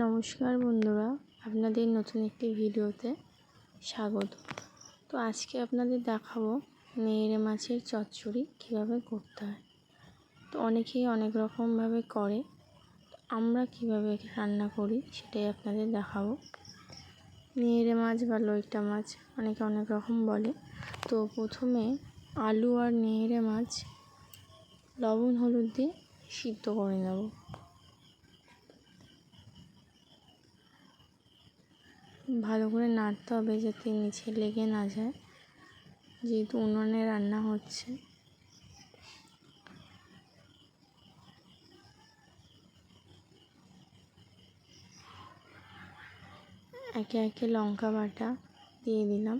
নমস্কার বন্ধুরা, আপনাদের নতুন একটি ভিডিওতে স্বাগত। তো আজকে আপনাদের দেখাবো নেড়ে মাছের চচ্চড়ি কীভাবে করতে হয়। তো অনেকেই অনেক রকমভাবে করে, তো আমরা কীভাবে রান্না করি সেটাই আপনাদের দেখাবো। নেড়ে মাছ বা লইটা মাছ অনেকে অনেক রকম বলে। তো প্রথমে আলু আর নেড়ে মাছ লবণ হলুদ দিয়ে সিদ্ধ করে নেব। ভালো করে নাড়তে হবে যাতে নিচে লেগে না যায়, যেহেতু উনুনে রান্না হচ্ছে। একে একে লঙ্কা বাটা দিয়ে দিলাম।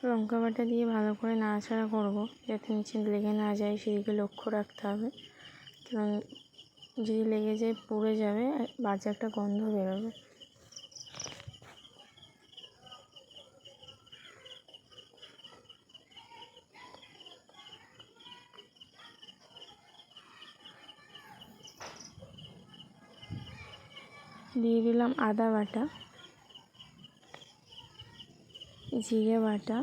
লঙ্কা বাটা দিয়ে ভালো করে নাড়াচাড়া করব যাতে নিচে লেগে না যায়, সেদিকে লক্ষ্য রাখতে হবে। কারণ যদি লেগে যায় পুড়ে যাবে, বাজে একটা গন্ধ বেরোবে। দিয়ে দিলাম আদা বাটা, জিরে বাটা,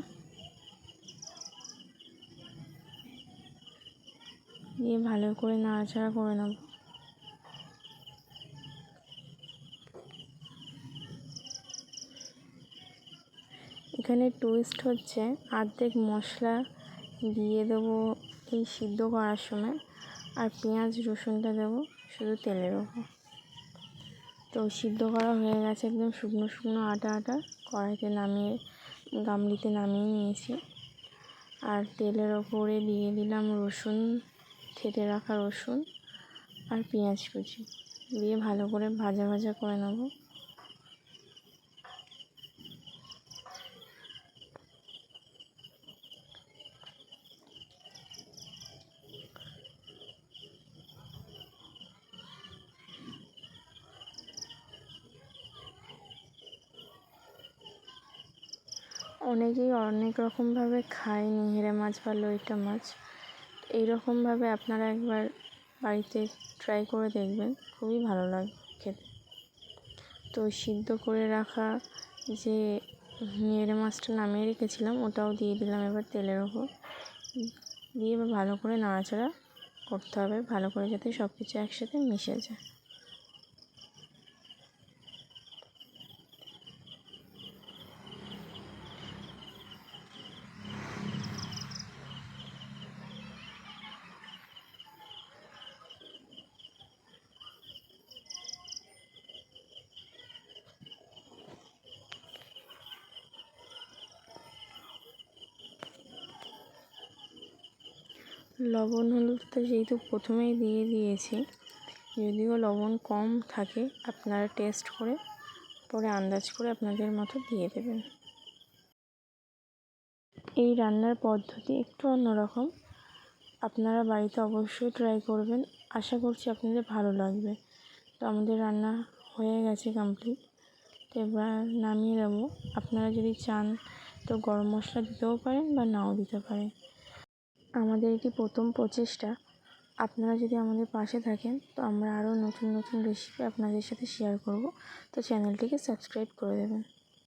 দিয়ে ভালো করে নাড়াচাড়া করে নেব। এখানে টুইস্ট হচ্ছে অর্ধেক মশলা দিয়ে দেবো এই সিদ্ধ করার সময়, আর পেঁয়াজ রসুনটা দেবো শুধু তেলের ওপর। তো সিদ্ধ করা হয়ে গেছে, একদম শুকনো শুকনো আটা আটা কড়াইতে নামিয়ে গামলিতে নামিয়ে নিয়েছি। আর তেলের ওপরে দিয়ে দিলাম রসুন, থেঁতে রাখা রসুন আর পেঁয়াজ কুচি দিয়ে ভালো করে ভাজা ভাজা করে নেব। অনেকেই অনেক রকমভাবে খায় নেড়ে মাছ বা লইটা মাছ। এইরকমভাবে আপনারা একবার বাড়িতে ট্রাই করে দেখবেন, খুবই ভালো লাগে খেতে। তো সিদ্ধ করে রাখা যে নেড়ে মাছটা নামিয়ে রেখেছিলাম ওটাও দিয়ে দিলাম এবার তেলের ওপর দিয়ে এবার ভালো করে নাড়াচাড়া করতে হবে, ভালো করে যাতে সব কিছু একসাথে মিশে যায়। লবণ হলুদটা যেহেতু প্রথমেই দিয়ে দিয়েছি, যদিও লবণ কম থাকে আপনারা টেস্ট করে পরে আন্দাজ করে আপনাদের মতো দিয়ে দেবেন। এই রান্নার পদ্ধতি একটু অন্যরকম, আপনারা বাড়িতে অবশ্যই ট্রাই করবেন, আশা করছি আপনাদের ভালো লাগবে। তো আমাদের রান্না হয়ে গেছে কমপ্লিট, তো এবার নামিয়ে দেবো। আপনারা যদি চান তো গরম মশলা দিতেও পারেন বা নাও দিতে পারেন। আমাদের এটি প্রথম প্রচেষ্টা, আপনারা যদি আমাদের পাশে থাকেন তো আমরা আরও নতুন নতুন রেসিপি আপনাদের সাথে শেয়ার করব। তো চ্যানেলটিকে সাবস্ক্রাইব করে দেবেন।